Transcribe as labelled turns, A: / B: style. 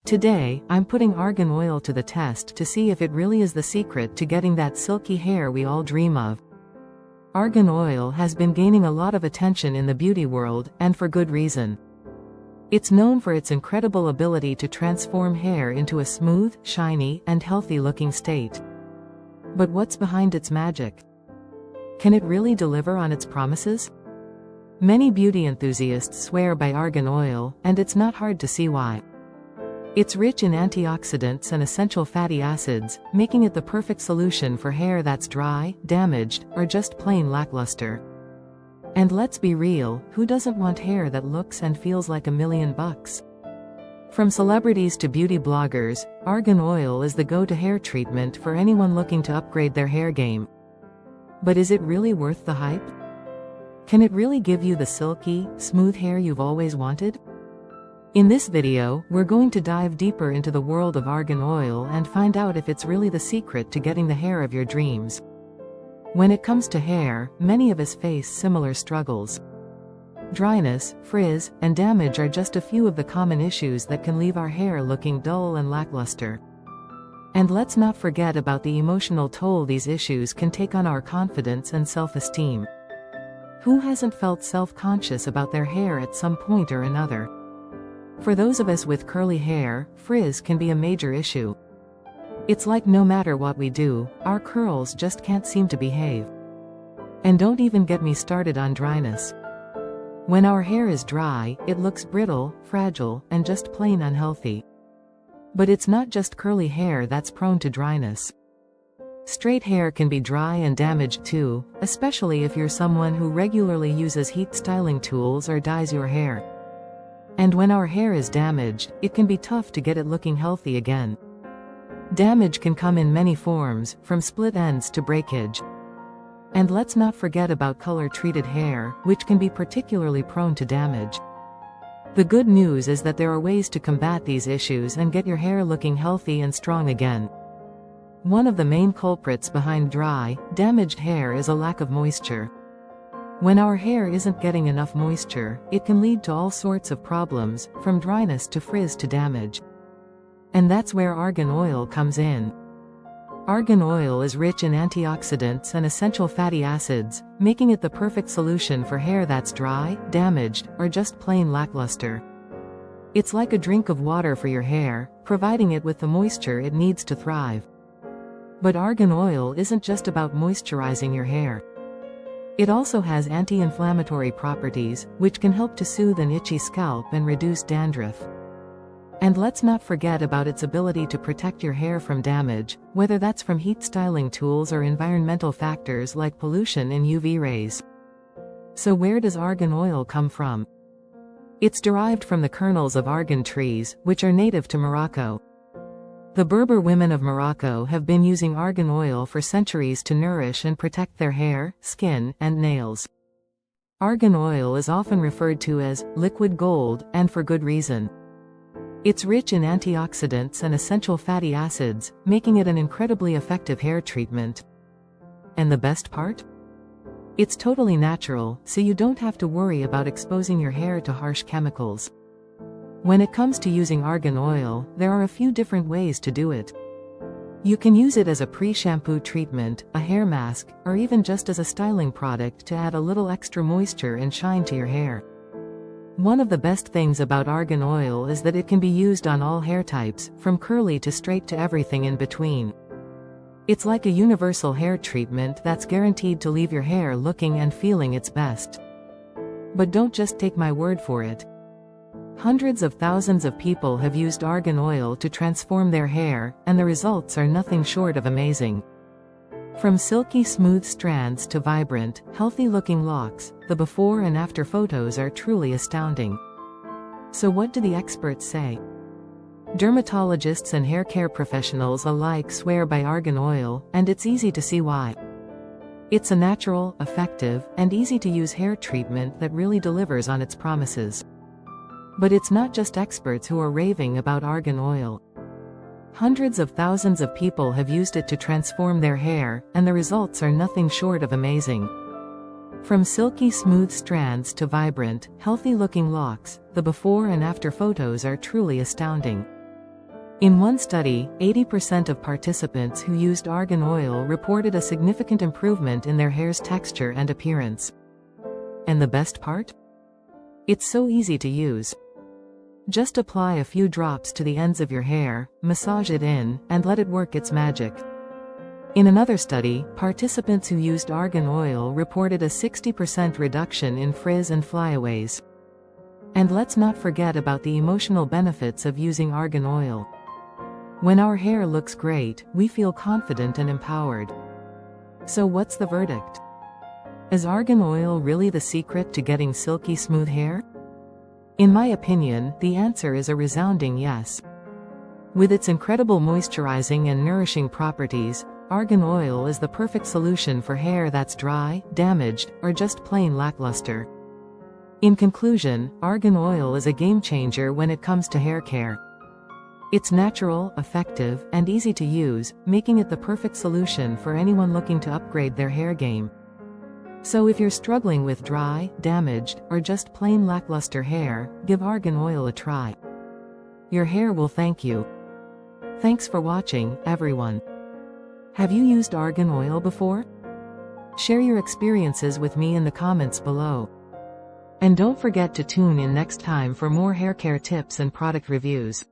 A: Today, I'm putting argan oil to the test to see if it really is the secret to getting that silky hair we all dream of. Argan oil has been gaining a lot of attention in the beauty world, and for good reason. It's known for its incredible ability to transform hair into a smooth, shiny, and healthy-looking state. But what's behind its magic? Can it really deliver on its promises? Many beauty enthusiasts swear by argan oil, and it's not hard to see why. It's rich in antioxidants and essential fatty acids, making it the perfect solution for hair that's dry, damaged, or just plain lackluster. And let's be real, who doesn't want hair that looks and feels like $1,000,000? From celebrities to beauty bloggers, argan oil is the go-to hair treatment for anyone looking to upgrade their hair game. But is it really worth the hype? Can it really give you the silky, smooth hair you've always wanted? In this video, we're going to dive deeper into the world of argan oil and find out if it's really the secret to getting the hair of your dreams. When it comes to hair, many of us face similar struggles. Dryness, frizz, and damage are just a few of the common issues that can leave our hair looking dull and lackluster. And let's not forget about the emotional toll these issues can take on our confidence and self-esteem. Who hasn't felt self-conscious about their hair at some point or another? For those of us with curly hair, frizz can be a major issue. It's like no matter what we do, our curls just can't seem to behave. And don't even get me started on dryness. When our hair is dry, it looks brittle, fragile, and just plain unhealthy. But it's not just curly hair that's prone to dryness. Straight hair can be dry and damaged too, especially if you're someone who regularly uses heat styling tools or dyes your hair. And when our hair is damaged, it can be tough to get it looking healthy again. Damage can come in many forms, from split ends to breakage. And let's not forget about color-treated hair, which can be particularly prone to damage. The good news is that there are ways to combat these issues and get your hair looking healthy and strong again. One of the main culprits behind dry, damaged hair is a lack of moisture. When our hair isn't getting enough moisture, it can lead to all sorts of problems, from dryness to frizz to damage. And that's where argan oil comes in. Argan oil is rich in antioxidants and essential fatty acids, making it the perfect solution for hair that's dry, damaged, or just plain lackluster. It's like a drink of water for your hair, providing it with the moisture it needs to thrive. But argan oil isn't just about moisturizing your hair. It also has anti-inflammatory properties, which can help to soothe an itchy scalp and reduce dandruff. And let's not forget about its ability to protect your hair from damage, whether that's from heat styling tools or environmental factors like pollution and UV rays. So where does argan oil come from? It's derived from the kernels of argan trees, which are native to Morocco. The Berber women of Morocco have been using argan oil for centuries to nourish and protect their hair, skin, and nails. Argan oil is often referred to as liquid gold, and for good reason. It's rich in antioxidants and essential fatty acids, making it an incredibly effective hair treatment. And the best part? It's totally natural, so you don't have to worry about exposing your hair to harsh chemicals. When it comes to using argan oil, there are a few different ways to do it. You can use it as a pre-shampoo treatment, a hair mask, or even just as a styling product to add a little extra moisture and shine to your hair. One of the best things about argan oil is that it can be used on all hair types, from curly to straight to everything in between. It's like a universal hair treatment that's guaranteed to leave your hair looking and feeling its best. But don't just take my word for it. Hundreds of thousands of people have used argan oil to transform their hair, and the results are nothing short of amazing. From silky smooth strands to vibrant, healthy-looking locks, the before and after photos are truly astounding. So what do the experts say? Dermatologists and hair care professionals alike swear by argan oil, and it's easy to see why. It's a natural, effective, and easy-to-use hair treatment that really delivers on its promises. But it's not just experts who are raving about argan oil. Hundreds of thousands of people have used it to transform their hair, and the results are nothing short of amazing. From silky smooth strands to vibrant, healthy-looking locks, the before and after photos are truly astounding. In one study, 80% of participants who used argan oil reported a significant improvement in their hair's texture and appearance. And the best part? It's so easy to use. Just apply a few drops to the ends of your hair, massage it in, and let it work its magic. In another study, participants who used argan oil reported a 60% reduction in frizz and flyaways. And let's not forget about the emotional benefits of using argan oil. When our hair looks great, we feel confident and empowered. So what's the verdict? Is argan oil really the secret to getting silky smooth hair? In my opinion, the answer is a resounding yes. With its incredible moisturizing and nourishing properties, argan oil is the perfect solution for hair that's dry, damaged, or just plain lackluster. In conclusion, argan oil is a game changer when it comes to hair care. It's natural, effective, and easy to use, making it the perfect solution for anyone looking to upgrade their hair game. So if you're struggling with dry, damaged, or just plain lackluster hair, give argan oil a try. Your hair will thank you. Thanks for watching, everyone. Have you used argan oil before? Share your experiences with me in the comments below. And don't forget to tune in next time for more hair care tips and product reviews.